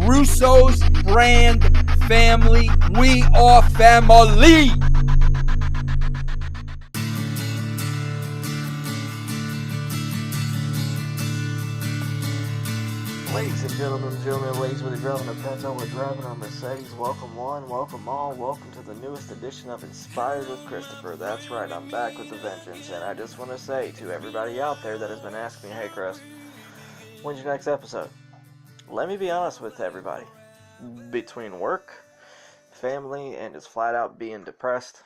Russos brand family. We are family. Ladies and gentlemen, ladies, whether you're driving a Pinto or driving a Mercedes, welcome one, welcome all, welcome to the newest edition of Inspired with Christopher. That's right, I'm back with a vengeance, and I just want to say to everybody out there that has been asking me, hey Chris, when's your next episode? Let me be honest with everybody. Between work, family, and just flat out being depressed,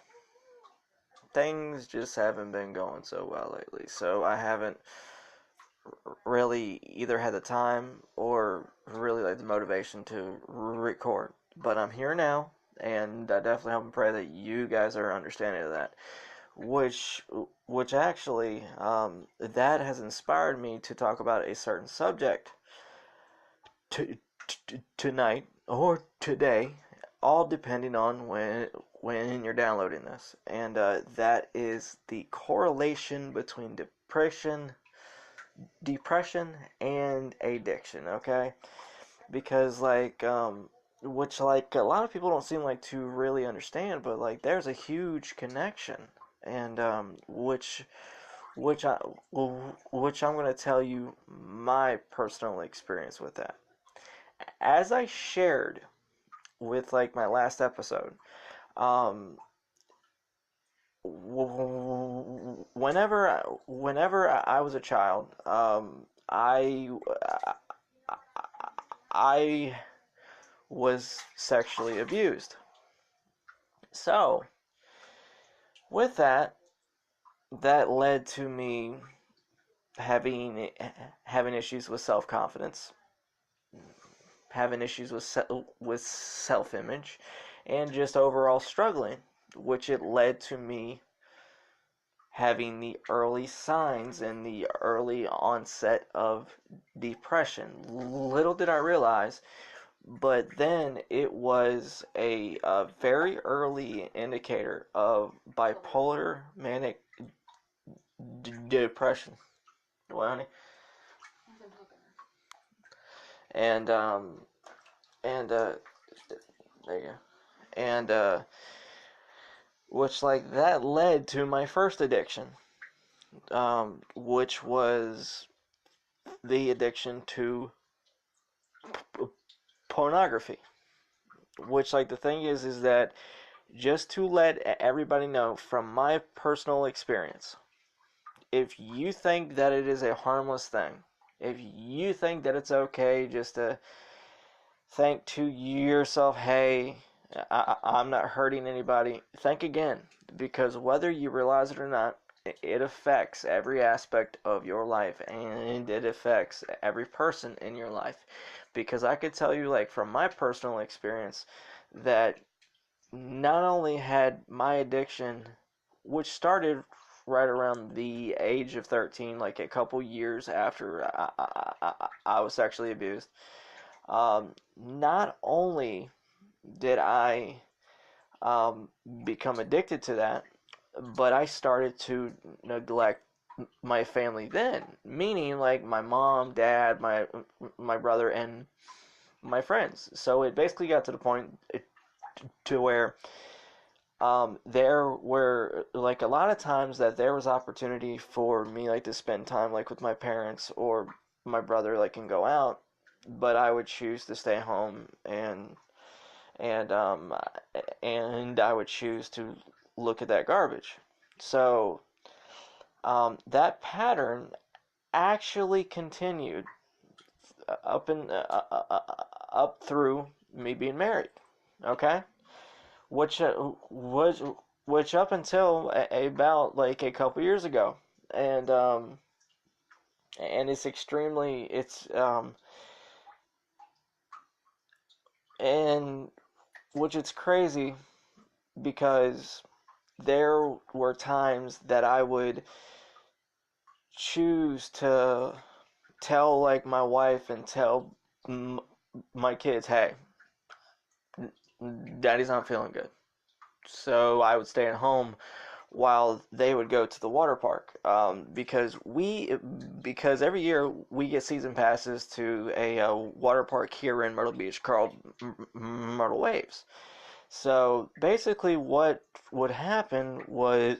things just haven't been going so well lately, so I haven't really either had the time or really like the motivation to record. But I'm here now, and I definitely hope and pray that you guys are understanding of that. Which actually, that has inspired me to talk about a certain subject tonight or today, all depending on when you're downloading this, and that is the correlation between depression and addiction, okay? Because which like a lot of people don't seem like to really understand, but like there's a huge connection, and which I which I'm going to tell you my personal experience with that. As I shared with like my last episode, um whenever I was a child, I was sexually abused. So with that, that led to me having issues with self confidence, having issues with self image, and just overall struggling, which it led to me having the early signs and the early onset of depression. Little did I realize, but then it was a very early indicator of bipolar manic depression. What, honey? And and there you go. And which like that led to my first addiction, which was the addiction to pornography. Which like the thing is that just to let everybody know from my personal experience, if you think that it is a harmless thing, if you think that it's okay just to think to yourself, hey, I'm not hurting anybody, think again, because whether you realize it or not, it affects every aspect of your life, and it affects every person in your life. Because I could tell you, like, from my personal experience, that not only had my addiction, which started right around the age of 13, like a couple years after I was sexually abused, not only did I become addicted to that, but I started to neglect my family then, meaning like my mom, dad, my brother, and my friends. So it basically got to the point to where there were like a lot of times that there was opportunity for me like to spend time like with my parents or my brother like and go out, but I would choose to stay home and um and I would choose to look at that garbage. So that pattern actually continued up through me being married. Okay, which was which up until about like a couple years ago, and it's extremely and which it's crazy because there were times that I would choose to tell like my wife and tell my kids, hey, daddy's not feeling good. So I would stay at home while they would go to the water park, because every year we get season passes to a water park here in Myrtle Beach called Myrtle Waves. So basically, what would happen was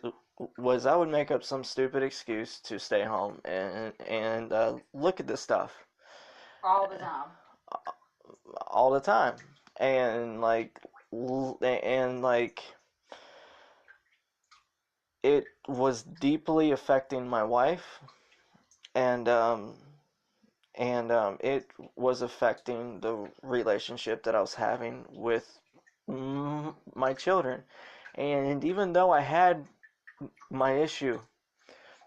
I would make up some stupid excuse to stay home and look at this stuff All the time. all the time, and like it was deeply affecting my wife, and it was affecting the relationship that I was having with my children. And even though I had my issue,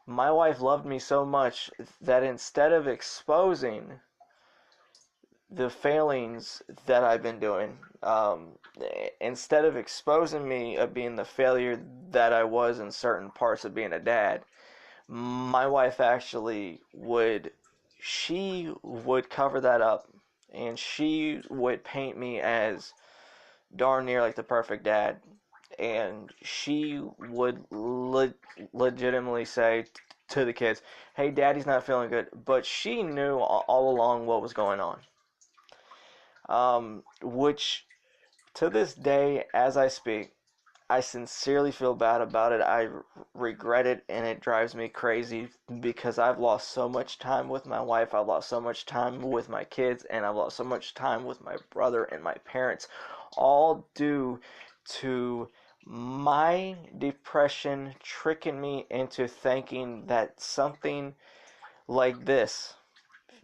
my wife loved me so much that instead of exposing the failings that I've been doing, instead of exposing me of being the failure that I was in certain parts of being a dad, my wife actually she would cover that up, and she would paint me as darn near like the perfect dad. And she would legitimately say to the kids, "Hey, daddy's not feeling good." But she knew all along what was going on. Which to this day, as I speak, I sincerely feel bad about it. I regret it, and it drives me crazy because I've lost so much time with my wife. I've lost so much time with my kids, and I've lost so much time with my brother and my parents, all due to my depression tricking me into thinking that something like this,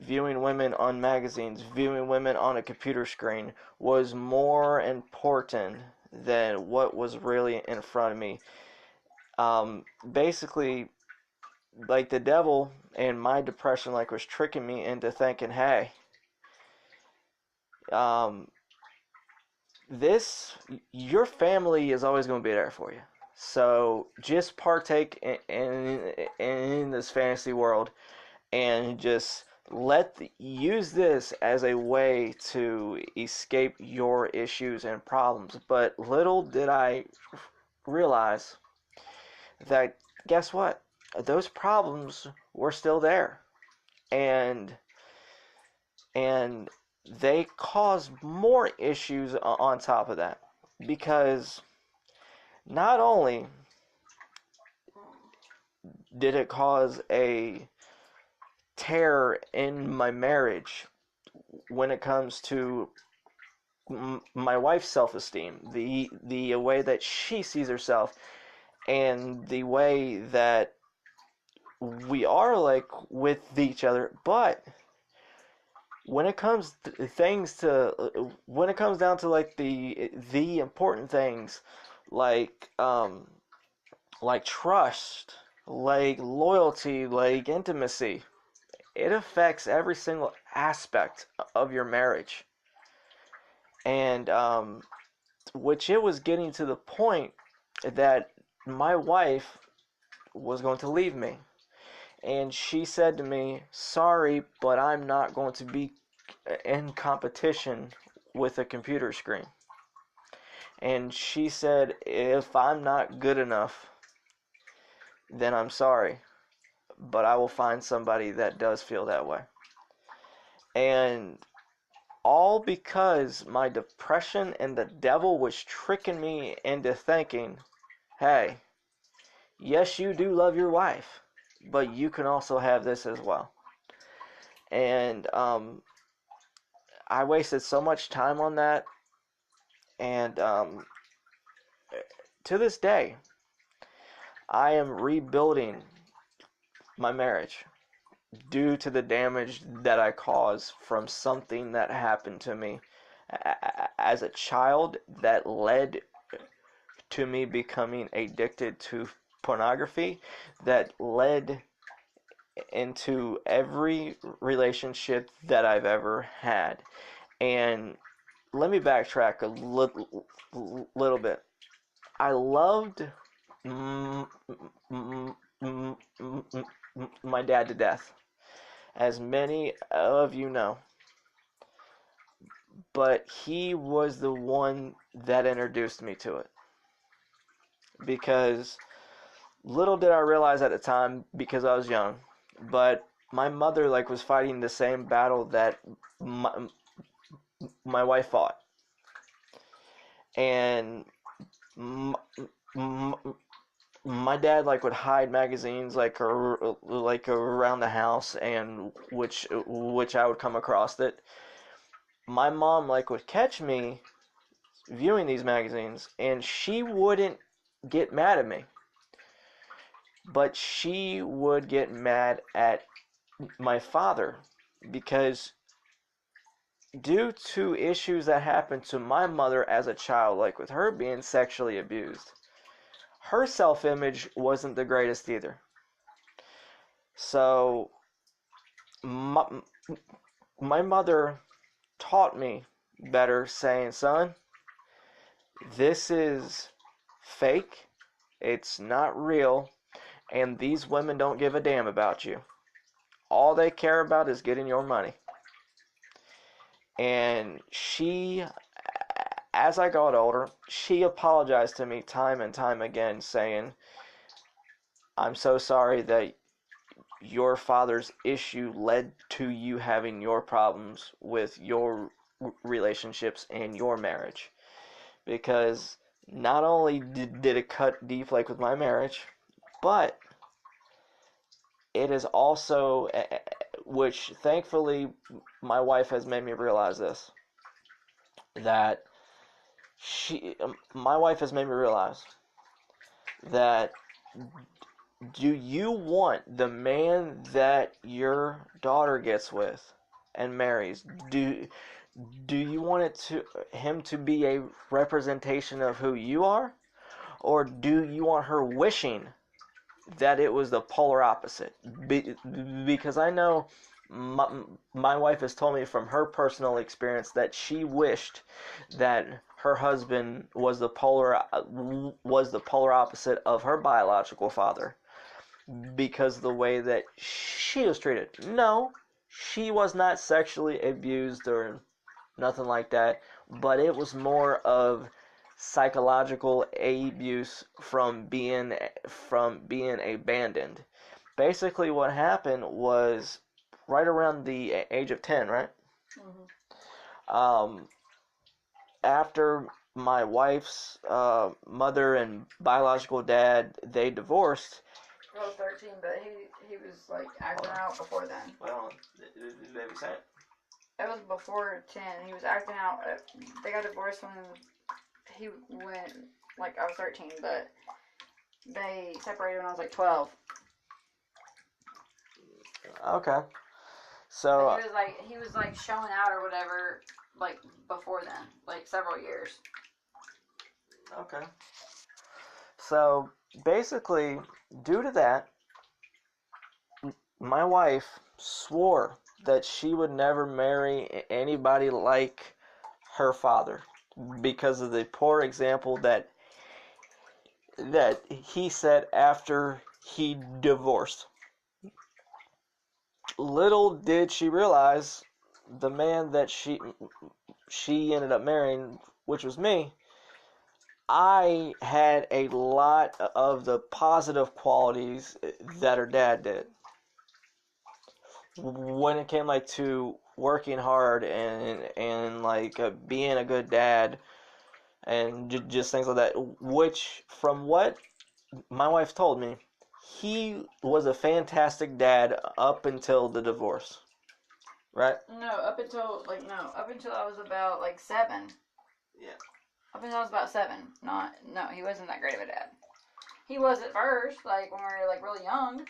viewing women on magazines, viewing women on a computer screen, was more important than what was really in front of me. Basically, like the devil and my depression, like, was tricking me into thinking, hey, um, your family is always going to be there for you. So just partake in this fantasy world, and just use this as a way to escape your issues and problems. But little did I realize that, guess what? Those problems were still there, and and they caused more issues on top of that, because not only did it cause a tear in my marriage when it comes to my wife's self-esteem, the way that she sees herself, and the way that we are like with each other. But when it comes to when it comes down to like the important things, like trust, like loyalty, like intimacy, it affects every single aspect of your marriage. And which it was getting to the point that my wife was going to leave me. And she said to me, "Sorry, but I'm not going to be in competition with a computer screen." And she said, "If I'm not good enough, then I'm sorry, but I will find somebody that does feel that way." And all because my depression and the devil was tricking me into thinking, hey, yes, you do love your wife, but you can also have this as well. And I wasted so much time on that. And to this day, I am rebuilding my marriage due to the damage that I caused from something that happened to me as a child, that led to me becoming addicted to pornography, that led into every relationship that I've ever had. And let me backtrack a little bit. I loved my dad to death, as many of you know. But he was the one that introduced me to it. Because Little did I realize at the time, because I was young, but my mother like was fighting the same battle that my wife fought, and m- m- my dad like would hide magazines like around the house, and which I would come across it. My mom like would catch me viewing these magazines, and she wouldn't get mad at me, but she would get mad at my father because due to issues that happened to my mother as a child, like with her being sexually abused, her self-image wasn't the greatest either. So my mother taught me better, saying, son, this is fake, it's not real, and these women don't give a damn about you. All they care about is getting your money. And she, as I got older, she apologized to me time and time again, saying, I'm so sorry that your father's issue led to you having your problems with your relationships and your marriage. Because not only did it cut deep like with my marriage, but it is also, which thankfully my wife has made me realize this, that my wife has made me realize that do you want the man that your daughter gets with and marries, do you want him to be a representation of who you are, or do you want her wishing that it was the polar opposite? Because I know my wife has told me from her personal experience that she wished that her husband was the polar opposite of her biological father, because of the way that she was treated. No, she was not sexually abused or nothing like that, but it was more of psychological abuse from being abandoned. Basically, what happened was right around the age of 10, right? Mm-hmm. After my wife's mother and biological dad, they divorced. I was 13, but he was like acting out before then. Well, did baby say it? It was before 10. He was acting out. They got divorced when he went, like, I was 13, but they separated when I was like 12. Okay. So But he was like showing out or whatever, like before then, like several years. okay. So basically, due to that, my wife swore that she would never marry anybody like her father because of the poor example that he set after he divorced. Little did she realize the man that she ended up marrying, which was me, I had a lot of the positive qualities that her dad did. When it came like to working hard and like being a good dad and just things like that, which from what my wife told me, he was a fantastic dad up until the divorce, right? No, up until I was about like 7. Yeah. Up until I was about 7. No, he wasn't that great of a dad. He was at first, like when we were like really young.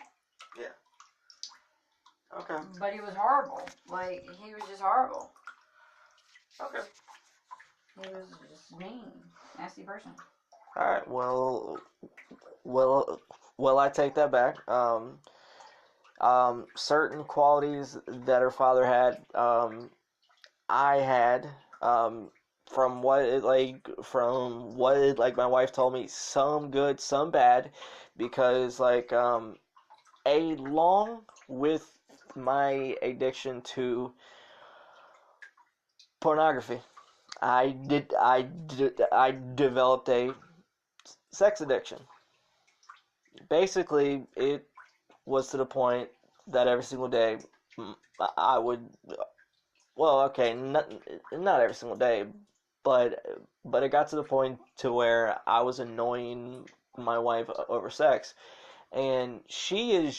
Yeah. Okay. But he was horrible. Like, he was just horrible. Okay. He was just mean, nasty person. All right. Well, I take that back. Certain qualities that her father had, I had, from what my wife told me, some good, some bad, because along with my addiction to pornography, I developed a sex addiction. basically, it was to the point that every single day I would, well, okay, not every single day, but it got to the point to where I was annoying my wife over sex, and she is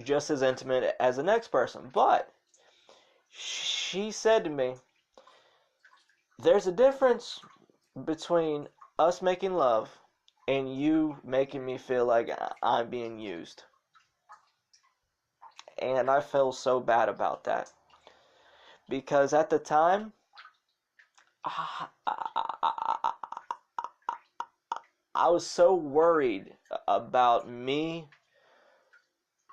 just as intimate as the next person, but she said to me, "There's a difference between us making love and you making me feel like I'm being used." And I feel so bad about that because at the time, I, I was so worried about me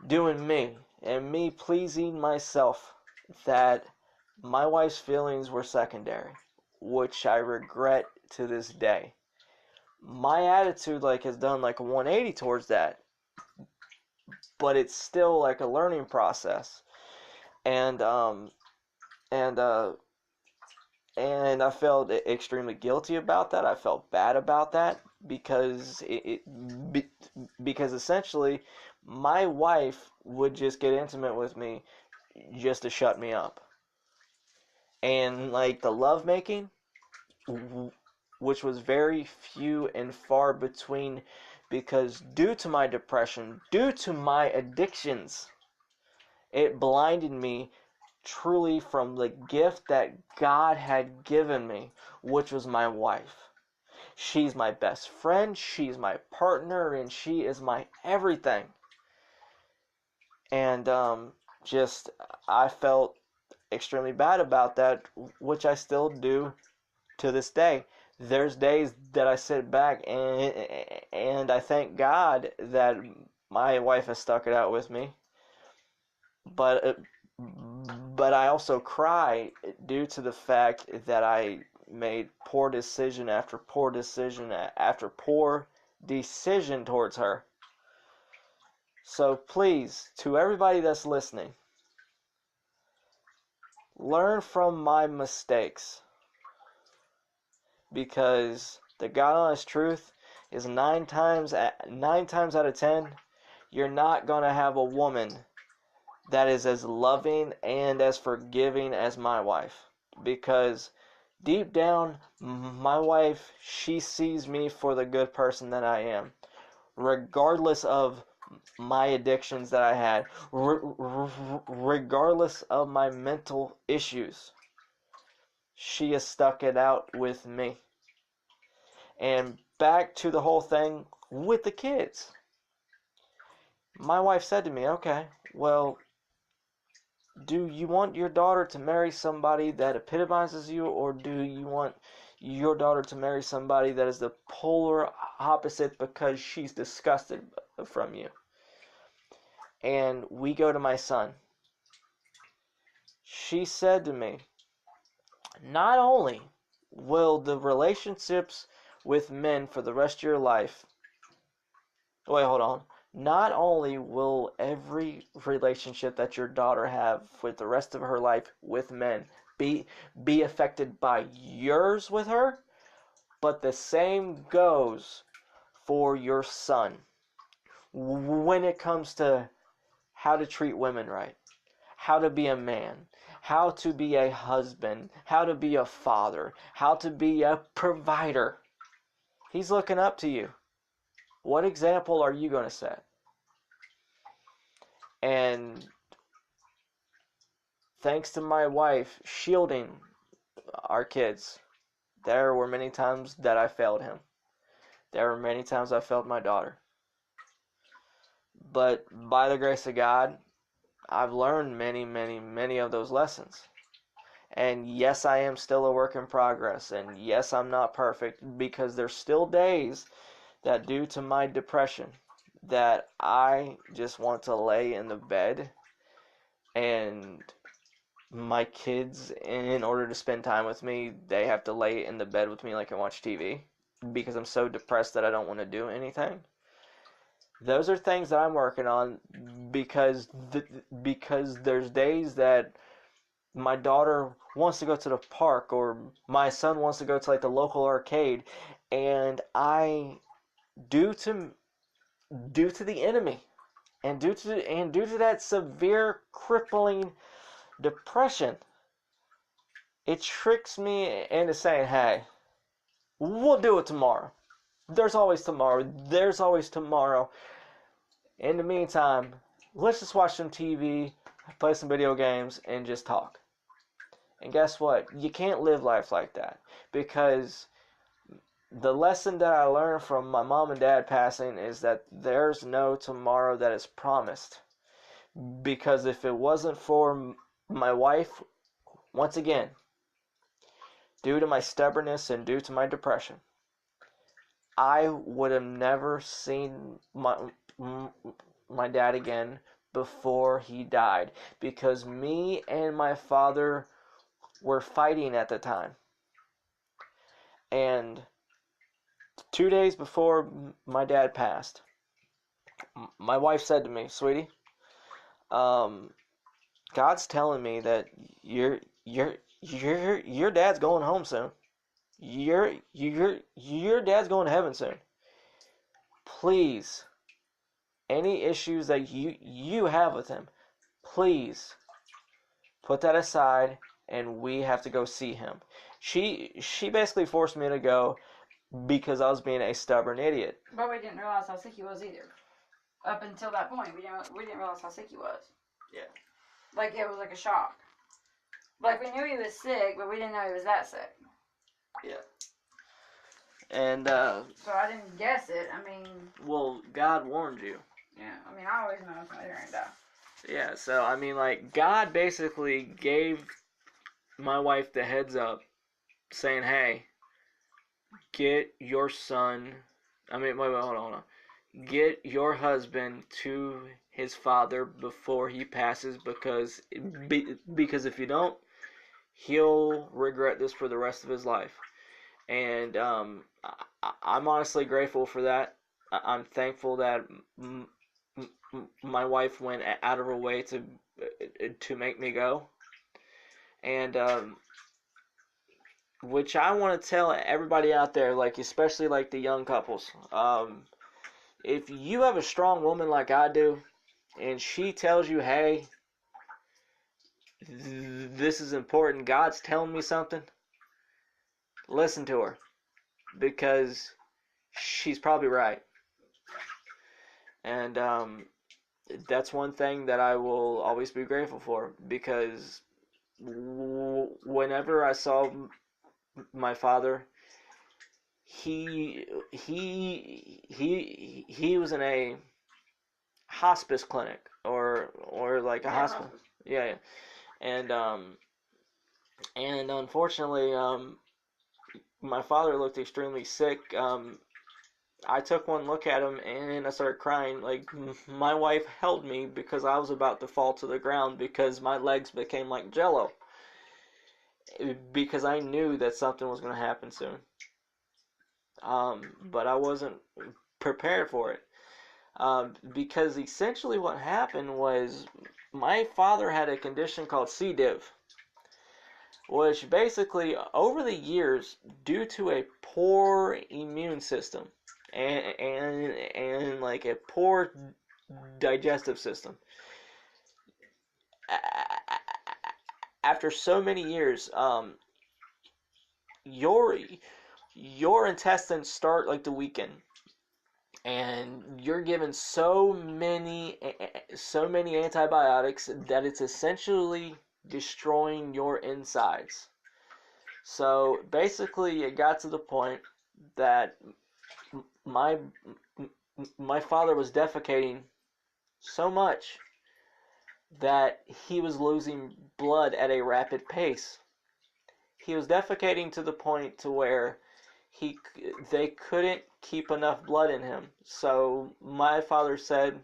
doing me and me pleasing myself that my wife's feelings were secondary, which I regret to this day. My attitude has done a 180 towards that, but it's still a learning process. And and uh and I felt extremely guilty about that. I felt bad about that because because essentially my wife would just get intimate with me just to shut me up. And the lovemaking, which was very few and far between, because due to my depression, due to my addictions, it blinded me truly from the gift that God had given me, which was my wife. She's my best friend, she's my partner, and she is my everything. And just, I felt extremely bad about that, which I still do to this day. There's days that I sit back and I thank God that my wife has stuck it out with me. But I also cry due to the fact that I made poor decision after poor decision after poor decision towards her. So please, to everybody that's listening, learn from my mistakes. Because the God honest truth is 9 times out of 10, you're not going to have a woman that is as loving and as forgiving as my wife. Because deep down, my wife, she sees me for the good person that I am. Regardless of my addictions that I had. Regardless of my mental issues. She has stuck it out with me. And back to the whole thing with the kids. My wife said to me, "Okay, well, do you want your daughter to marry somebody that epitomizes you, or do you want your daughter to marry somebody that is the polar opposite because she's disgusted from you?" And we go to my son. She said to me, "Not only will the relationships with men for the rest of your life..." Wait, hold on. "Not only will every relationship that your daughter have with the rest of her life with men be affected by yours with her, but the same goes for your son when it comes to how to treat women right, how to be a man, how to be a husband, how to be a father, how to be a provider. He's looking up to you. What example are you going to set?" And thanks to my wife shielding our kids, there were many times that I failed him. There were many times I failed my daughter. But by the grace of God, I've learned many of those lessons. And yes, I am still a work in progress. And yes, I'm not perfect, because there's still days that, due to my depression, that I just want to lay in the bed, and my kids, in order to spend time with me, they have to lay in the bed with me and watch TV, because I'm so depressed that I don't want to do anything. Those are things that I'm working on, because there's days that my daughter wants to go to the park, or my son wants to go to the local arcade, and I due to the enemy, and due to that severe crippling depression, it tricks me into saying, hey, we'll do it tomorrow. There's always tomorrow. There's always tomorrow. In the meantime, let's just watch some TV, play some video games, and just talk. And guess what? You can't live life like that, because the lesson that I learned from my mom and dad passing is that there's no tomorrow that is promised. Because if it wasn't for my wife, once again, due to my stubbornness and due to my depression, I would have never seen my dad again before he died, because me and my father were fighting at the time. And 2 days before my dad passed, my wife said to me, sweetie, God's telling me that your dad's going home soon. Your dad's going to heaven soon. Please, any issues that you have with him, please put that aside, and we have to go see him. She basically forced me to go because I was being a stubborn idiot. But we didn't realize how sick he was either. Up until that point, we didn't realize how sick he was. Yeah. Like, it was like a shock. Like, we knew he was sick, but we didn't know he was that sick. Yeah. And, so I didn't guess it. I mean... Well, God warned you. Yeah, I mean, I always know somebody's going to die. Yeah, so, I mean, like, God basically gave my wife the heads up, saying, hey, get your son... wait, hold on. Get your husband to his father before he passes, because if you don't, he'll regret this for the rest of his life. And I'm honestly grateful for that. I'm thankful that my wife went out of her way to make me go. And which I want to tell everybody out there, like, especially like the young couples, if you have a strong woman like I do, and she tells you, hey, this is important, God's telling me something, listen to her, because she's probably right. And that's one thing that I will always be grateful for, because whenever I saw my father, he was in a hospice clinic, or like a hospital. Yeah. And unfortunately, my father looked extremely sick. I took one look at him and I started crying. Like, my wife held me because I was about to fall to the ground, because my legs became like jello, because I knew that something was going to happen soon. But I wasn't prepared for it. Because essentially what happened was, my father had a condition called C. diff, which basically, over the years, due to a poor immune system and like a poor digestive system, after so many years, your intestines start like to weaken, and you're given so many antibiotics that it's essentially destroying your insides. So basically, it got to the point that my father was defecating so much that he was losing blood at a rapid pace. He was defecating to the point to where they couldn't keep enough blood in him. So my father said,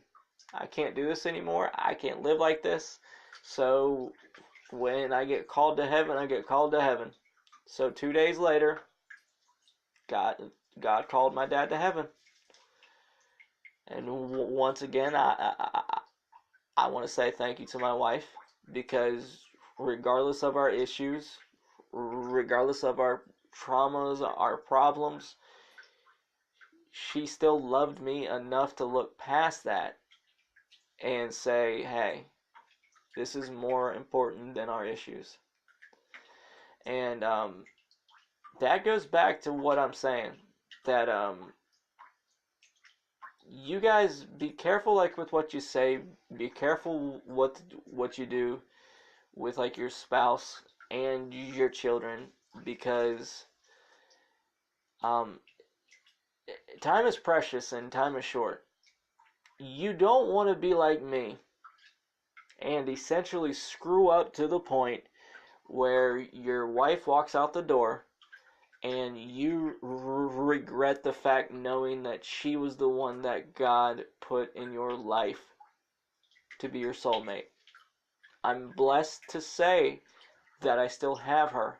I can't do this anymore. I can't live like this. So when I get called to heaven, I get called to heaven. So 2 days later, God called my dad to heaven. And once again, I want to say thank you to my wife, because regardless of our issues, regardless of our traumas, our problems, she still loved me enough to look past that and say, hey, this is more important than our issues. And that goes back to what I'm saying, that you guys be careful, like, with what you say. Be careful what you do with, like, your spouse and your children, because time is precious and time is short. You don't want to be like me and essentially screw up to the point where your wife walks out the door and you regret the fact knowing that she was the one that God put in your life to be your soulmate. I'm blessed to say that I still have her,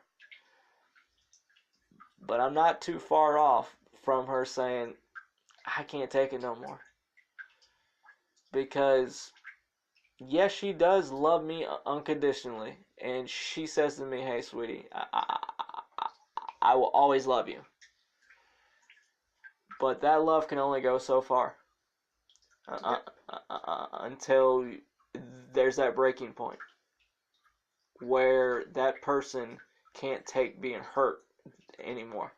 but I'm not too far off from her saying, I can't take it no more. Because, yes, she does love me unconditionally, and she says to me, hey, sweetie, I will always love you. But that love can only go so far until there's that breaking point where that person can't take being hurt anymore.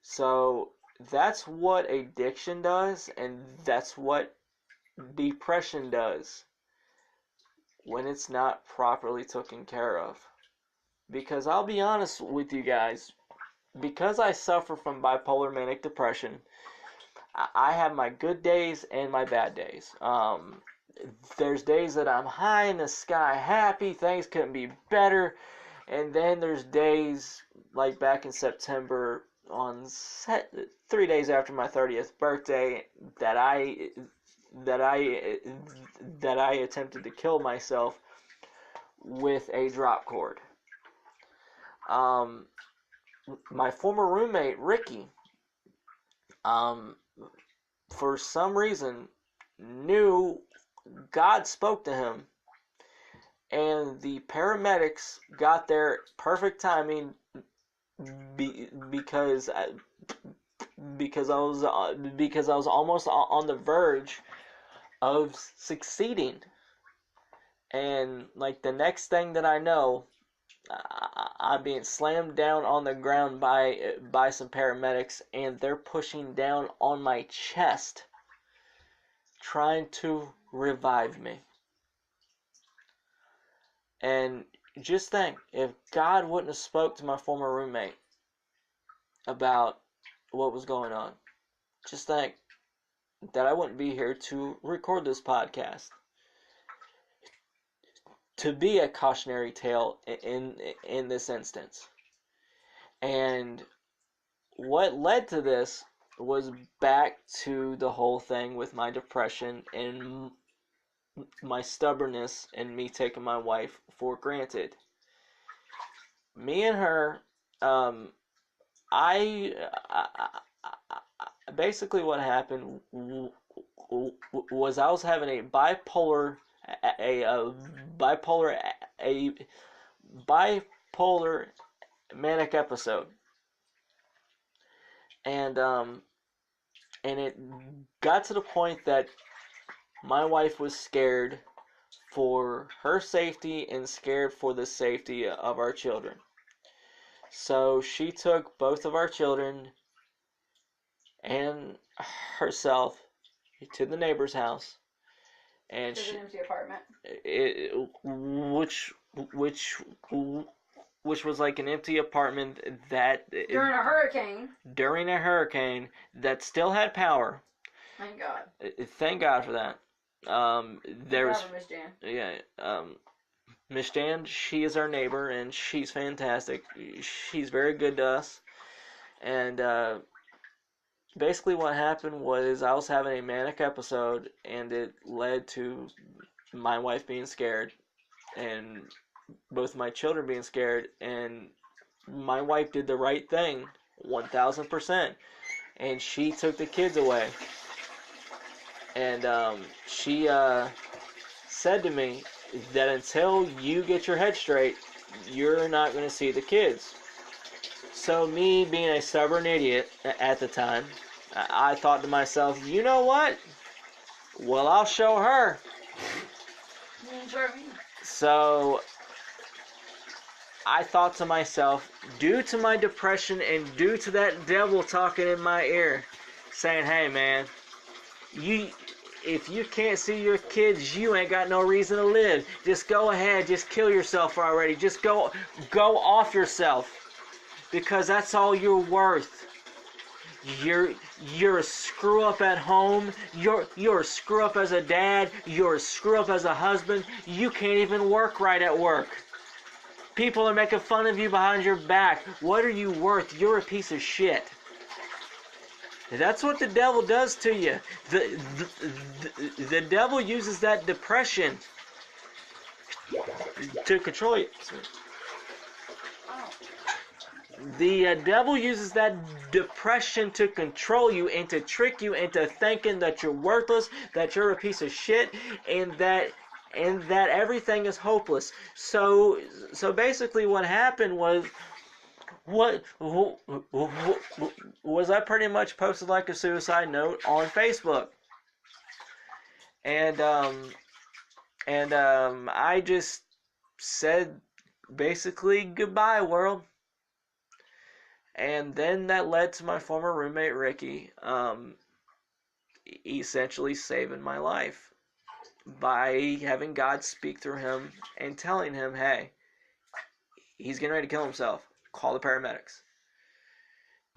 So that's what addiction does, and that's what depression does when it's not properly taken care of. Because I'll be honest with you guys, because I suffer from bipolar manic depression, I have my good days and my bad days. There's days that I'm high in the sky, happy, things couldn't be better. And then there's days, like back in September, on 3 days after my 30th birthday, that I attempted to kill myself with a drop cord. My former roommate, Ricky, for some reason, knew God spoke to him, and the paramedics got there perfect timing because I was almost on the verge of succeeding. And like the next thing that I know, I'm being slammed down on the ground by some paramedics, and they're pushing down on my chest, trying to revive me. And just think, if God wouldn't have spoke to my former roommate about what was going on, just think that I wouldn't be here to record this podcast, to be a cautionary tale in this instance. And what led to this was back to the whole thing with my depression and my stubbornness and me taking my wife for granted. Me and her, basically what happened was I was having a bipolar manic episode, and it got to the point that my wife was scared for her safety and scared for the safety of our children. So she took both of our children and herself to the neighbor's house, and There's an empty apartment. Which was like an empty apartment that During a hurricane that still had power. Thank God. Thank God for that. There was Miss Jan. Yeah. Miss Jan, she is our neighbor, and she's fantastic. She's very good to us. And basically what happened was I was having a manic episode, and it led to my wife being scared, and both my children being scared, and my wife did the right thing, 1,000%, and she took the kids away. And she said to me that until you get your head straight, you're not going to see the kids. So me, being a stubborn idiot at the time, I thought to myself, you know what? Well, I'll show her. So I thought to myself, due to my depression and due to that devil talking in my ear, saying, hey man, if you can't see your kids, you ain't got no reason to live. Just go ahead, just kill yourself already. Just go off yourself, because that's all you're worth. You're a screw up at home. You're a screw up as a dad. You're a screw up as a husband. You can't even work right at work. People are making fun of you behind your back. What are you worth? You're a piece of shit. That's what the devil does to you. The devil uses that depression to control you. The devil uses that depression to control you and to trick you into thinking that you're worthless, that you're a piece of shit, and that everything is hopeless. So basically, what happened was, I pretty much posted like a suicide note on Facebook, and I just said basically goodbye, world. And then that led to my former roommate, Ricky, essentially saving my life by having God speak through him and telling him, hey, he's getting ready to kill himself. Call the paramedics.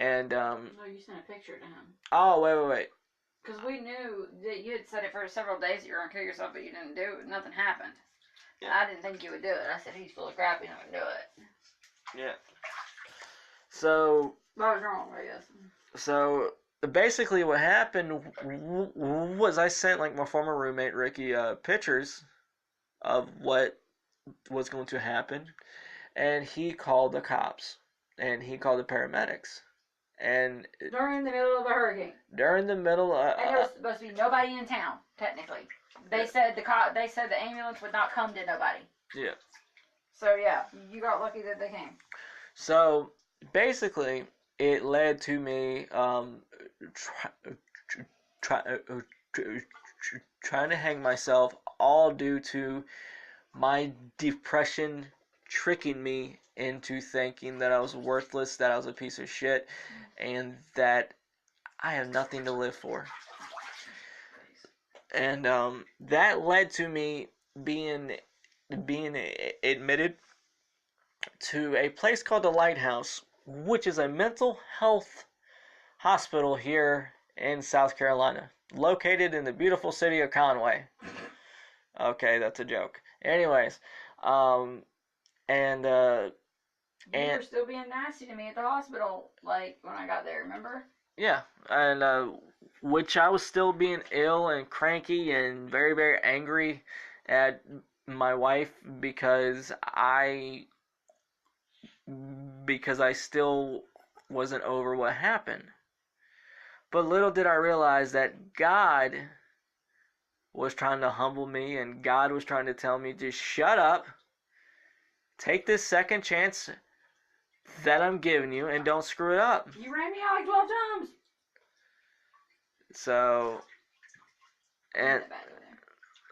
And, No, you sent a picture to him. Oh, wait. Because we knew that you had said it for several days that you were going to kill yourself, but you didn't do it. Nothing happened. Yeah. I didn't think you would do it. I said, he's full of crap, he's not going to do it. Yeah. So, I was wrong, I guess. So basically, what happened was I sent like my former roommate Ricky pictures of what was going to happen, and he called the cops and he called the paramedics. And during the middle of a hurricane. During the middle, and there was supposed to be nobody in town. Technically, they said the ambulance would not come to nobody. Yeah. So yeah, you got lucky that they came. So basically, it led to me trying to hang myself, all due to my depression tricking me into thinking that I was worthless, that I was a piece of shit, and that I have nothing to live for. And that led to me being admitted to a place called the Lighthouse, which is a mental health hospital here in South Carolina, located in the beautiful city of Conway. Okay, that's a joke. Anyways, you were still being nasty to me at the hospital, like when I got there, remember? Yeah, and which I was still being ill and cranky and very, very angry at my wife because I still wasn't over what happened. But little did I realize that God was trying to humble me, and God was trying to tell me, just shut up, take this second chance that I'm giving you, and don't screw it up. You ran me out like 12 times. So, and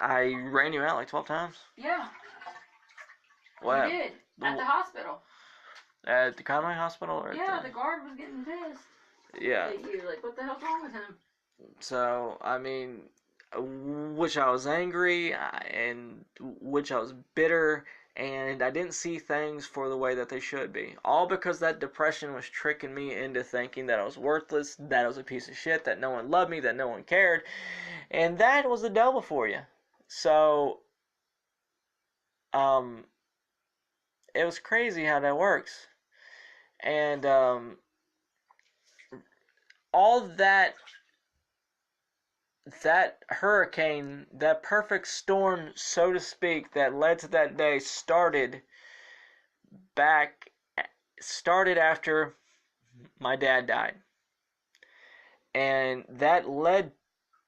I ran you out like 12 times? Yeah. What? You did, at the hospital. At the Conway Hospital? Or yeah, the guard was getting pissed. Yeah. You were like, what the hell's wrong with him? So, I mean, which I was angry, and which I was bitter, and I didn't see things for the way that they should be. All because that depression was tricking me into thinking that I was worthless, that I was a piece of shit, that no one loved me, that no one cared. And that was the devil for you. So, it was crazy how that works. And, all that hurricane, that perfect storm, so to speak, that led to that day started after my dad died. And that led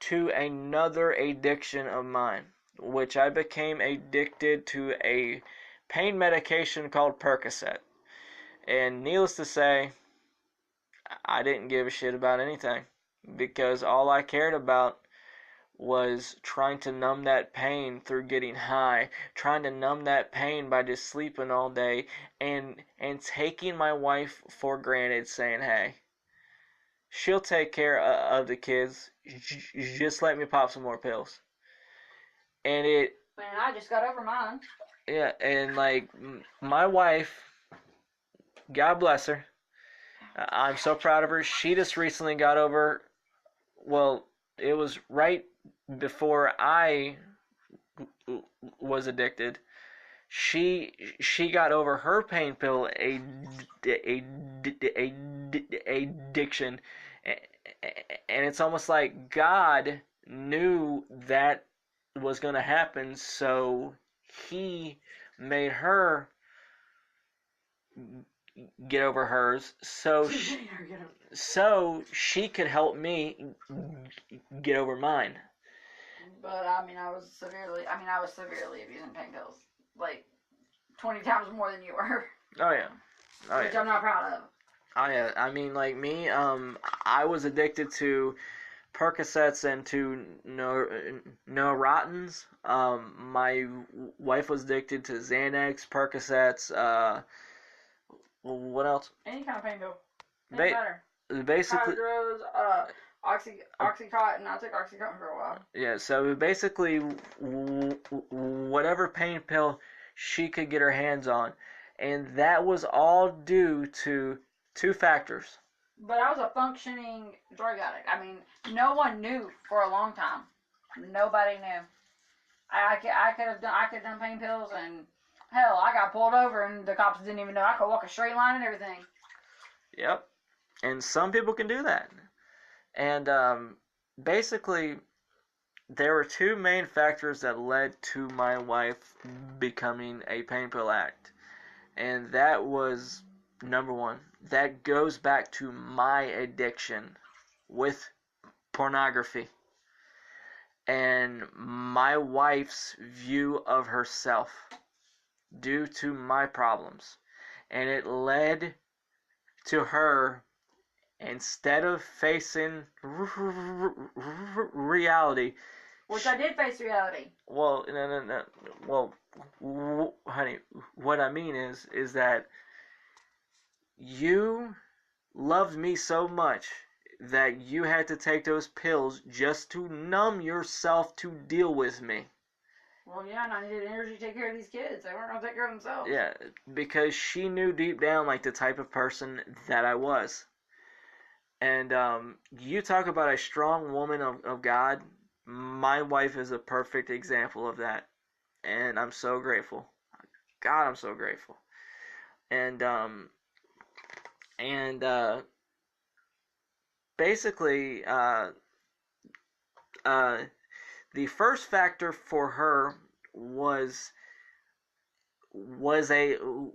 to another addiction of mine, which I became addicted to a pain medication called Percocet. And needless to say, I didn't give a shit about anything. because all I cared about was trying to numb that pain through getting high, trying to numb that pain by just sleeping all day, and taking my wife for granted, saying, hey, she'll take care of the kids, just let me pop some more pills. And I just got over mine. Yeah, and like my wife, God bless her, I'm so proud of her. She just recently got over, well, it was right before I was addicted. She got over her pain pill addiction, and it's almost like God knew that was going to happen, so He made her get over hers, so she could help me get over mine. But I was severely abusing pain pills, like 20 times more than you were. Oh yeah. Which I'm not proud of. Oh yeah. I mean, like me, I was addicted to Percocets and to Neurotins. My wife was addicted to Xanax, Percocets. What else? Any kind of pain pill. Matter. Basically. Hydros, Oxycontin. I took Oxycontin for a while. Yeah. So basically, whatever pain pill she could get her hands on, and that was all due to two factors. But I was a functioning drug addict. I mean, no one knew for a long time. Nobody knew. I could have done pain pills, and hell, I got pulled over and the cops didn't even know. I could walk a straight line and everything. Yep. And some people can do that. And basically, there were two main factors that led to my wife becoming a pain pill addict. And that was, number one, that goes back to my addiction with pornography and my wife's view of herself due to my problems. And it led to her, instead of facing reality, which I did face reality. Well, no. Well, honey, what I mean is that you loved me so much that you had to take those pills just to numb yourself to deal with me. Well, yeah, and I needed energy to take care of these kids. They weren't going to take care of themselves. Yeah, because she knew deep down, like, the type of person that I was. And you talk about a strong woman of God. My wife is a perfect example of that. And I'm so grateful. God, I'm so grateful. And basically, the first factor for her was the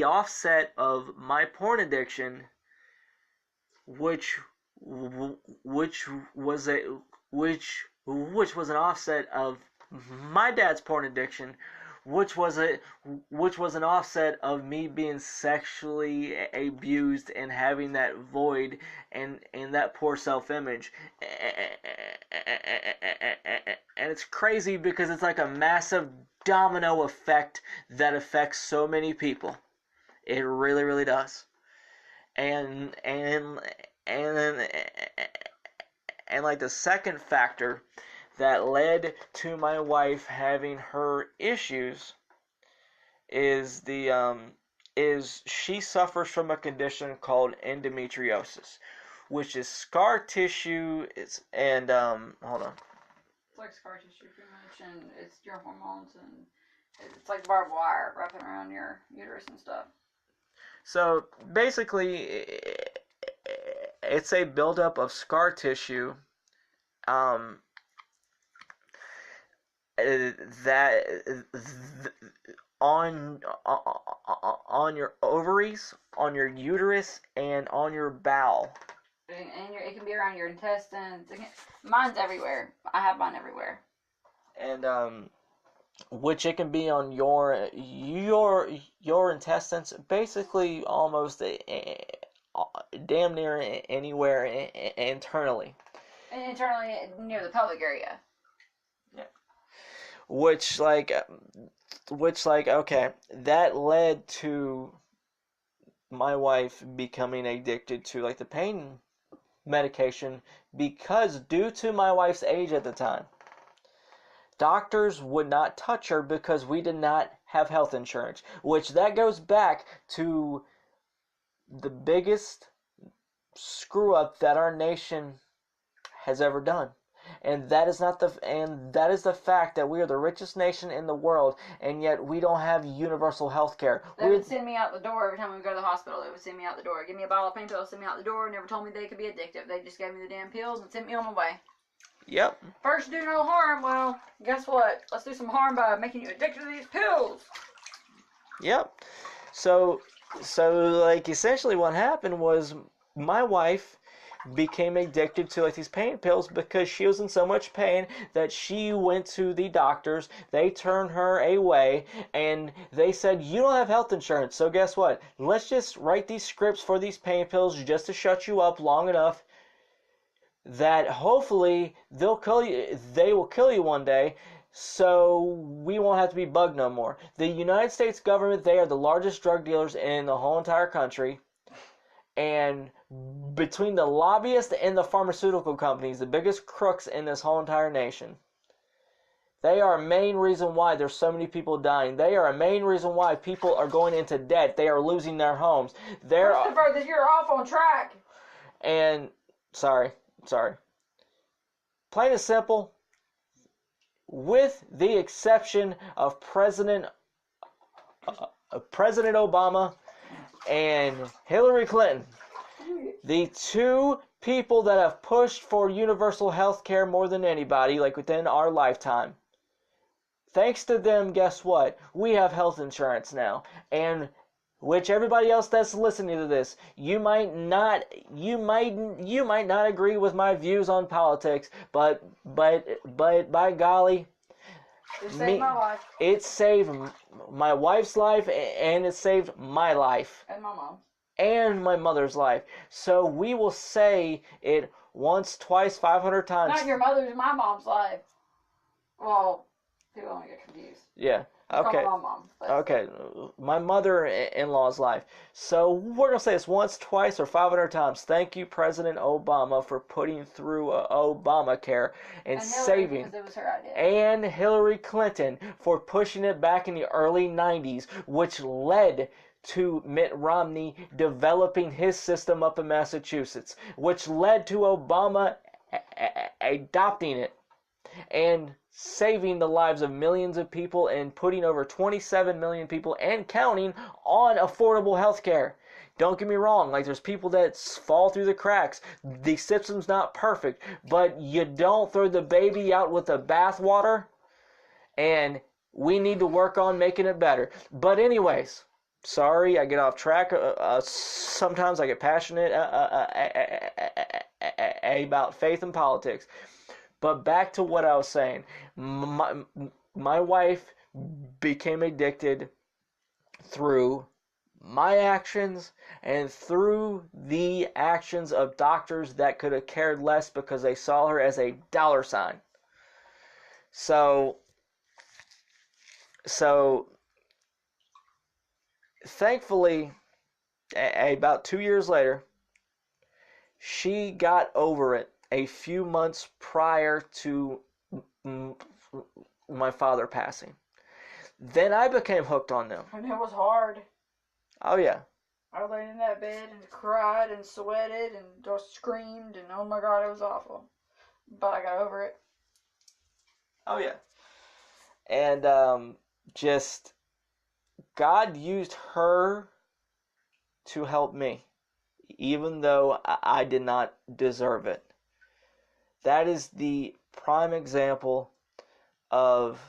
offset of my porn addiction, which was an offset of my dad's porn addiction, which was an offset of me being sexually abused and having that void and that poor self-image. And it's crazy because it's like a massive domino effect that affects so many people. It really, really does. And like the second factor that led to my wife having her issues is she suffers from a condition called endometriosis, which is scar tissue. Hold on. It's like scar tissue pretty much, and it's your hormones, and it's like barbed wire wrapping around your uterus and stuff. So basically, it's a buildup of scar tissue that on your ovaries, on your uterus, and on your bowel. And it can be around your intestines. Mine's everywhere. I have mine everywhere. And which it can be on your intestines, basically almost damn near anywhere internally. Internally near the pelvic area. Which okay, that led to my wife becoming addicted to like the pain medication, because due to my wife's age at the time, doctors would not touch her because we did not have health insurance, which that goes back to the biggest screw up that our nation has ever done. And that is the fact that we are the richest nation in the world, and yet we don't have universal health care. They would send me out the door every time we would go to the hospital. They would send me out the door. Give me a bottle of pain pills, send me out the door. Never told me they could be addictive. They just gave me the damn pills and sent me on my way. Yep. First, do no harm. Well, guess what? Let's do some harm by making you addicted to these pills. Yep. So like essentially what happened was my wife became addicted to like these pain pills because she was in so much pain that she went to the doctors. They turned her away and they said, you don't have health insurance, so guess what, let's just write these scripts for these pain pills just to shut you up long enough that hopefully they will kill you one day, so we won't have to be bugged no more. The United States government, they are the largest drug dealers in the whole entire country. And between the lobbyists and the pharmaceutical companies, the biggest crooks in this whole entire nation, they are a main reason why there's so many people dying. They are a main reason why people are going into debt. They are losing their homes. Christopher, you're off on track. And, sorry. Plain and simple, with the exception of President Obama and Hillary Clinton, the two people that have pushed for universal health care more than anybody, like within our lifetime, thanks to them, guess what? We have health insurance now. And which everybody else that's listening to this, you might not agree with my views on politics, but by golly, It saved my life. It saved my wife's life, and it saved my life. And my mom. And my mother's life. So we will say it once, twice, 500 times. Not your mother's, my mom's life. Well, people don't get confused. Yeah. Okay. Call my mom. Okay. My mother-in-law's life. So we're going to say this once, twice, or 500 times. Thank you, President Obama, for putting through Obamacare and saving. Because it was her idea. And Hillary Clinton for pushing it back in the early 90s, which led to Mitt Romney developing his system up in Massachusetts, which led to Obama adopting it and saving the lives of millions of people and putting over 27 million people and counting on affordable health care. Don't get me wrong, like there's people that fall through the cracks. The system's not perfect, but you don't throw the baby out with the bathwater, and we need to work on making it better. But anyways, sorry, I get off track. Sometimes I get passionate about faith and politics. But back to what I was saying. My wife became addicted through my actions and through the actions of doctors that could have cared less because they saw her as a dollar sign. So thankfully, about 2 years later, she got over it a few months prior to my father passing. Then I became hooked on them. And it was hard. Oh, yeah. I laid in that bed and cried and sweated and just screamed, and oh my God, it was awful. But I got over it. Oh, yeah. And just God used her to help me, even though I did not deserve it. That is the prime example of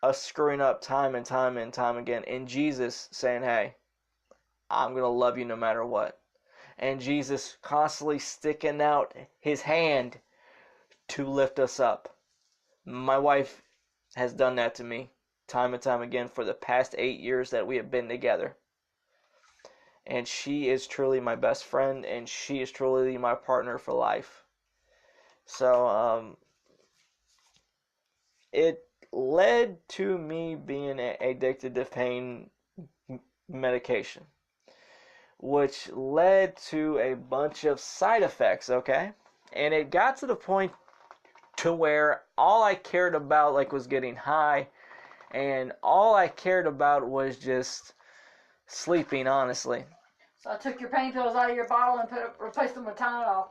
us screwing up time and time and time again. And Jesus saying, hey, I'm going to love you no matter what. And Jesus constantly sticking out his hand to lift us up. My wife has done that to me time and time again for the past 8 years that we have been together. and she is truly my best friend, and she is truly my partner for life. So it led to me being addicted to pain medication, which led to a bunch of side effects, okay? And it got to the point to where all I cared about was getting high, and all I cared about was just sleeping, honestly. So I took your pain pills out of your bottle and replaced them with Tylenol.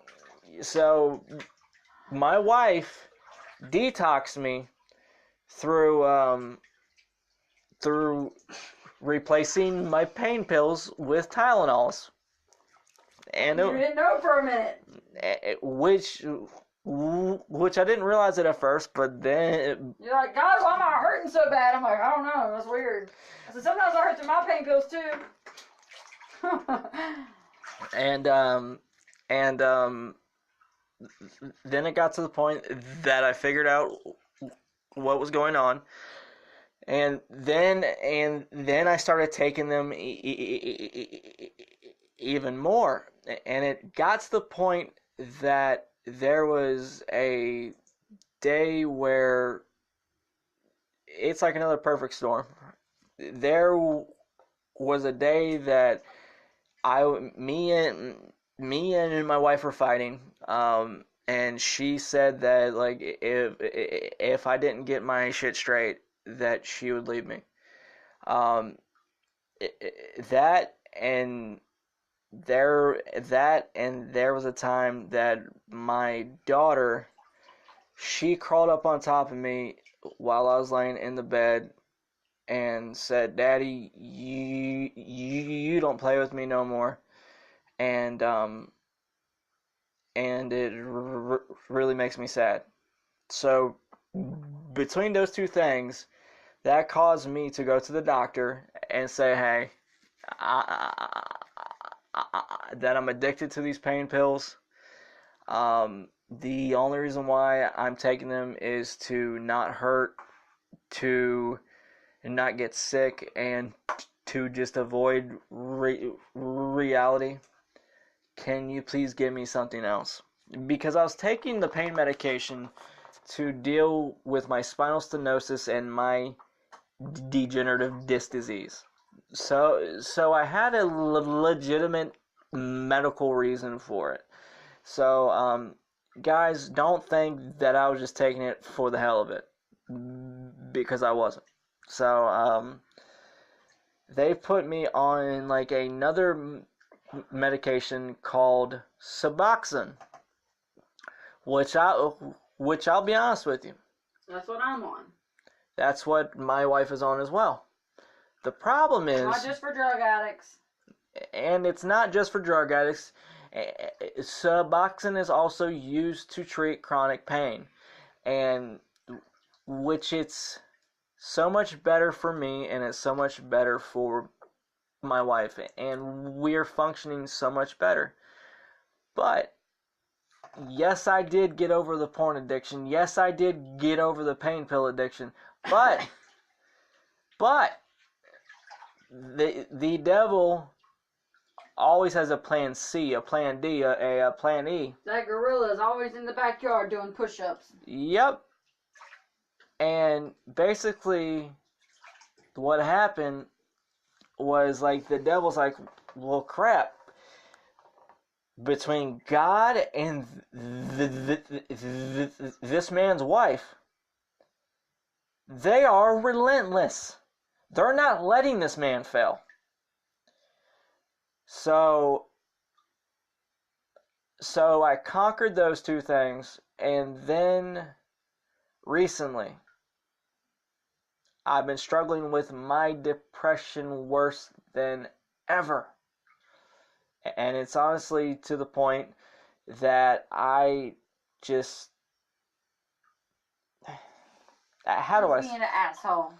So my wife detoxed me through replacing my pain pills with Tylenols. And you didn't know for a minute. Which I didn't realize it at first, but then You're like, God, why am I hurting so bad? I'm like, I don't know, that's weird. I said, sometimes I hurt through my pain pills too. and then it got to the point that I figured out what was going on, and then I started taking them even more, and it got to the point that there was a day where it's like another perfect storm. There was a day that me and my wife were fighting, and she said that if I didn't get my shit straight, that she would leave me. That and there was a time that my daughter, she crawled up on top of me while I was laying in the bed and said, "Daddy, you don't play with me no more," and it really makes me sad. So between those two things, that caused me to go to the doctor and say, "Hey, that I'm addicted to these pain pills. The only reason why I'm taking them is to not hurt, to not get sick, and to just avoid reality. Can you please give me something else?" Because I was taking the pain medication to deal with my spinal stenosis and my degenerative disc disease. So I had a legitimate medical reason for it. So guys, don't think that I was just taking it for the hell of it, because I wasn't. So they put me on another medication called Suboxone, which I'll be honest with you, That's what I'm on. that's what my wife is on as well. The problem is, Not just for drug addicts. and it's not just for drug addicts. Suboxone is also used to treat chronic pain, and which it's so much better for me, and it's so much better for my wife, and we're functioning so much better. But yes, I did get over the porn addiction. Yes, I did get over the pain pill addiction. But the devil always has a plan C, a plan D, a plan E. That gorilla is always in the backyard doing push-ups. Yep. And basically, what happened was the devil's like, well, crap. Between God and this man's wife, they are relentless. They're not letting this man fail. So I conquered those two things, and then recently, I've been struggling with my depression worse than ever. And it's honestly to the point that I just... How do I... Being an asshole.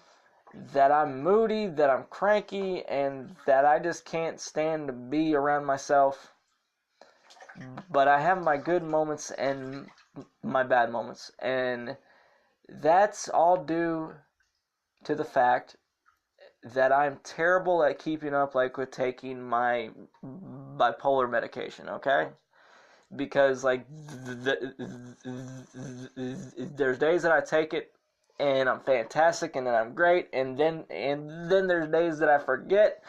That I'm moody, that I'm cranky, and that I just can't stand to be around myself. But I have my good moments and my bad moments. And that's all due to the fact that I'm terrible at keeping up, like with taking my bipolar medication, okay? Because like there's days that I take it and I'm fantastic and then I'm great, and then there's days that I forget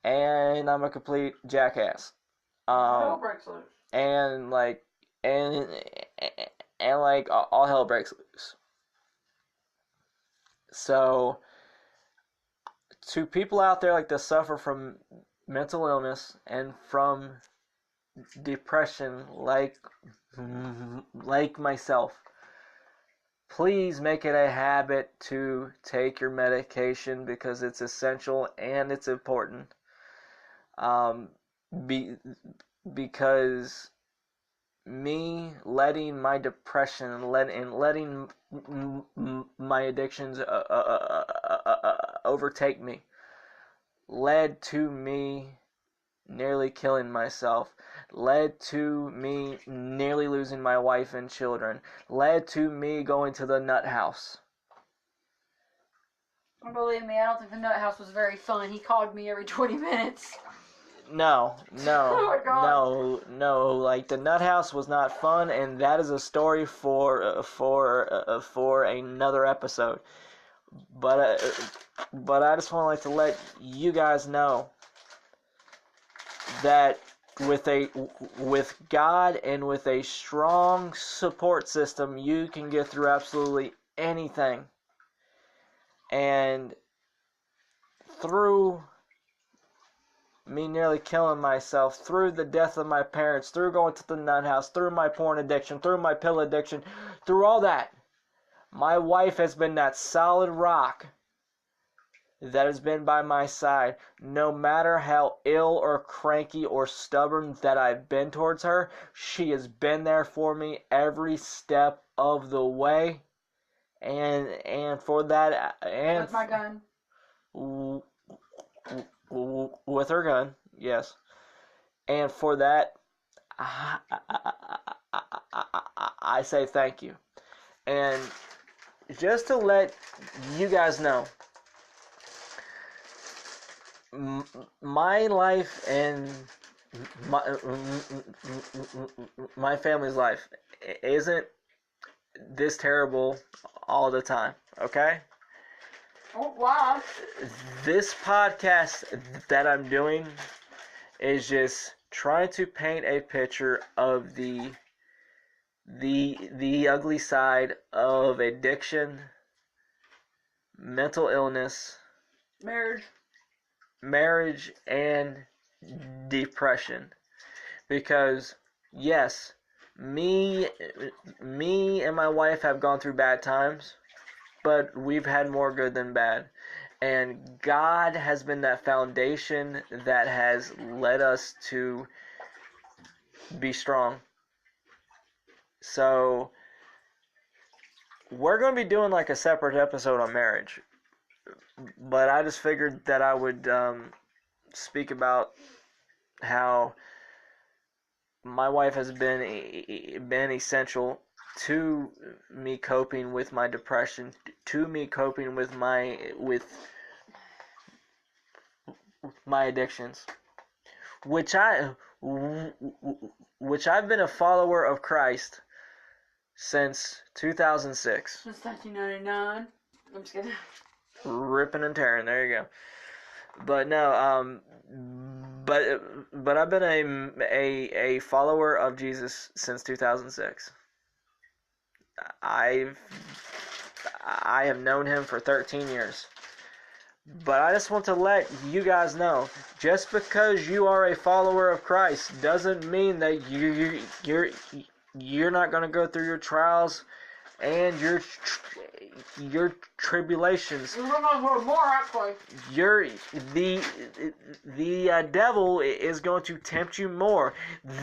and I'm a complete jackass. Hell breaks loose. And like and like all hell breaks loose. So to people out there like that suffer from mental illness and from depression, like myself, please make it a habit to take your medication, because it's essential and it's important. Because me letting my depression and letting my addictions overtake me led to me nearly killing myself, led to me nearly losing my wife and children, led to me going to the nut house. Believe me, I don't think the nut house was very fun. He called me every 20 minutes. No, Oh my God. no. Like, the nut house was not fun, and that is a story for another episode. But I just want to let you guys know that with God and with a strong support system, you can get through absolutely anything. And through me nearly killing myself, through the death of my parents, through going to the nut house, through my porn addiction, through my pill addiction, through all that, my wife has been that solid rock that has been by my side. No matter how ill or cranky or stubborn that I've been towards her, she has been there for me every step of the way. And for that, and with my gun. With her gun, yes. And for that, I say thank you. And just to let you guys know, my life and my family's life isn't this terrible all the time, okay? Oh, wow. This podcast that I'm doing is just trying to paint a picture of the ugly side of addiction, mental illness, marriage, and depression. Because yes, me and my wife have gone through bad times, but we've had more good than bad. And God has been that foundation that has led us to be strong. So we're going to be doing like a separate episode on marriage. But I just figured that I would speak about how my wife has been essential to me coping with my depression, to me coping with my addictions, which I've been a follower of Christ since 2006. Since 1999. I'm just kidding. Ripping and tearing. There you go. But no, but I've been a follower of Jesus since 2006. I have known him for 13 years. But I just want to let you guys know, just because you are a follower of Christ doesn't mean that you're not going to go through your trials and your tribulations. We're going to go more, actually. The devil is going to tempt you more.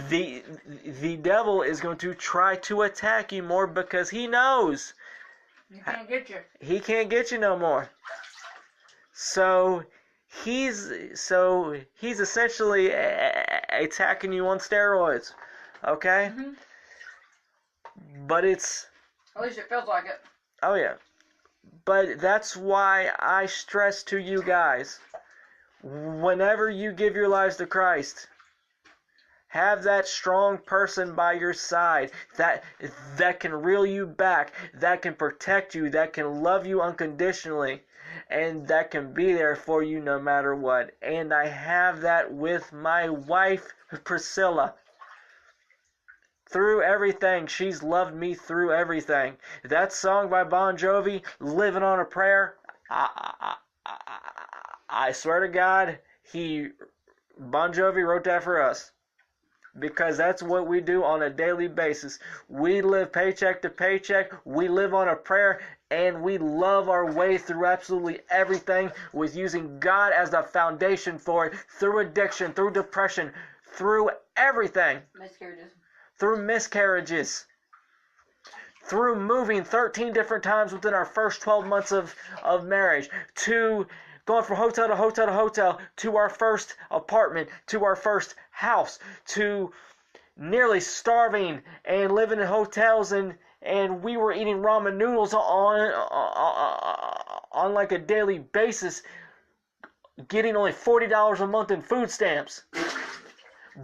The devil is going to try to attack you more, because he knows he can't get you. He can't get you no more. So he's essentially attacking you on steroids, okay? Mm-hmm. But it's, at least it feels like it. oh yeah, But that's why I stress to you guys, whenever you give your lives to Christ, have that strong person by your side that can reel you back, that can protect you, that can love you unconditionally, and that can be there for you no matter what. And I have that with my wife, Priscilla. Through everything, she's loved me through everything. That song by Bon Jovi, "Living on a Prayer," I swear to God, Bon Jovi wrote that for us. Because that's what we do on a daily basis. We live paycheck to paycheck. We live on a prayer. And we love our way through absolutely everything with using God as the foundation for it. Through addiction, through depression, through everything. Through miscarriages. Through moving 13 different times within our first 12 months of marriage. To going from hotel to hotel to hotel, to our first apartment, to our first house, to nearly starving and living in hotels, and we were eating ramen noodles on like a daily basis, getting only $40 a month in food stamps.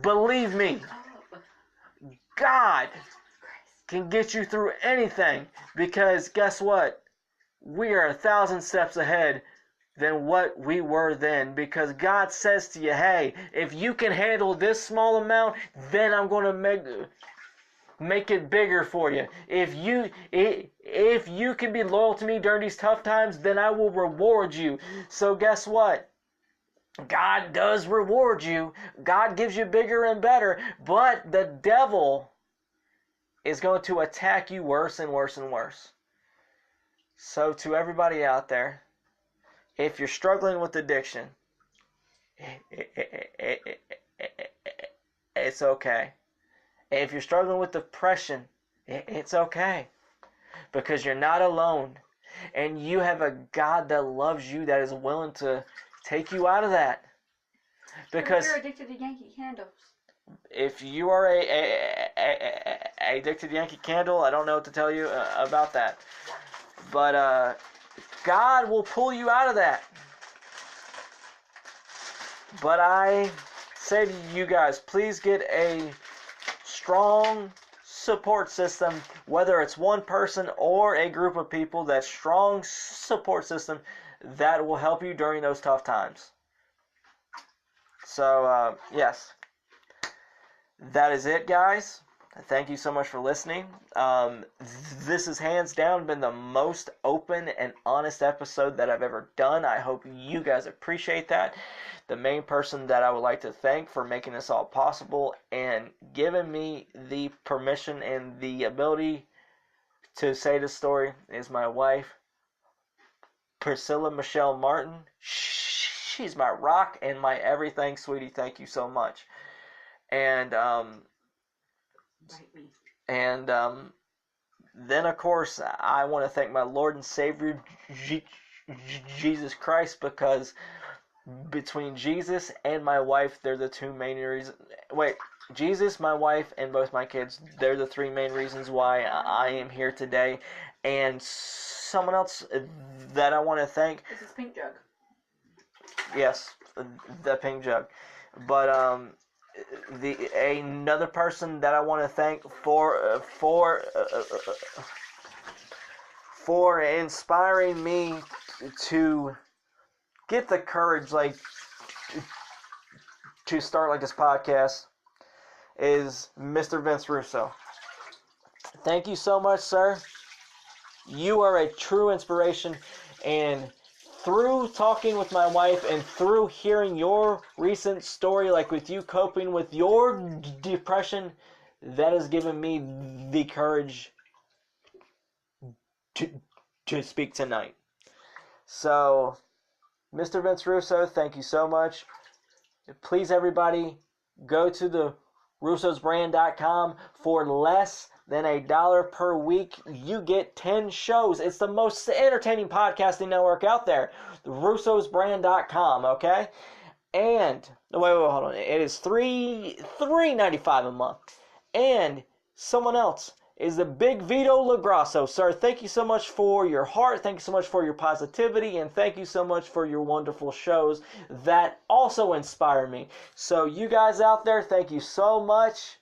Believe me, God can get you through anything, because guess what? We are 1,000 steps ahead than what we were then, because God says to you, hey, if you can handle this small amount, then I'm going to make it bigger for you. If you can be loyal to me during these tough times, then I will reward you. So guess what? God does reward you. God gives you bigger and better, but the devil is going to attack you worse and worse and worse. So to everybody out there, if you're struggling with addiction, it's okay. If you're struggling with depression, it's okay. Because you're not alone. And you have a God that loves you, that is willing to take you out of that. Because if you're addicted to Yankee Candles. If you are a addicted to Yankee Candle, I don't know what to tell you about that. But God will pull you out of that. But I say to you guys, please get a strong support system, whether it's one person or a group of people, that strong support system that will help you during those tough times. So, yes. That is it, guys. Thank you so much for listening. This has hands down been the most open and honest episode that I've ever done. I hope you guys appreciate that. The main person that I would like to thank for making this all possible and giving me the permission and the ability to say this story is my wife, Priscilla Michelle Martin. She's my rock and my everything, sweetie. Thank you so much. And then, of course, I want to thank my Lord and Savior, Jesus Christ, because between Jesus and my wife, they're the two main reasons. Wait, Jesus, my wife, and both my kids, they're the three main reasons why I am here today. And someone else that I want to thank. It's this pink jug. Yes, the pink jug. But, another person that I want to thank for inspiring me to get the courage to start like this podcast is Mr. Vince Russo. Thank you so much, sir. You are a true inspiration, and through talking with my wife and through hearing your recent story, like with you coping with your depression, that has given me the courage to speak tonight. So, Mr. Vince Russo, thank you so much. Please, everybody, go to the russosbrand.com. For less than $1 per week, you get 10 shows. It's the most entertaining podcasting network out there. The russosbrand.com, okay? And wait, hold on. It is $3.95 a month. And someone else is the big Vito LaGrasso. Sir, thank you so much for your heart. Thank you so much for your positivity. And thank you so much for your wonderful shows that also inspire me. So you guys out there, thank you so much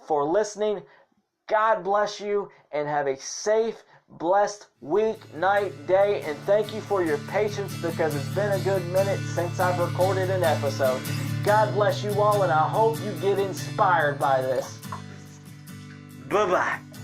for listening. God bless you and have a safe, blessed week, night, day. And thank you for your patience because it's been a good minute since I've recorded an episode. God bless you all, and I hope you get inspired by this. Bye-bye.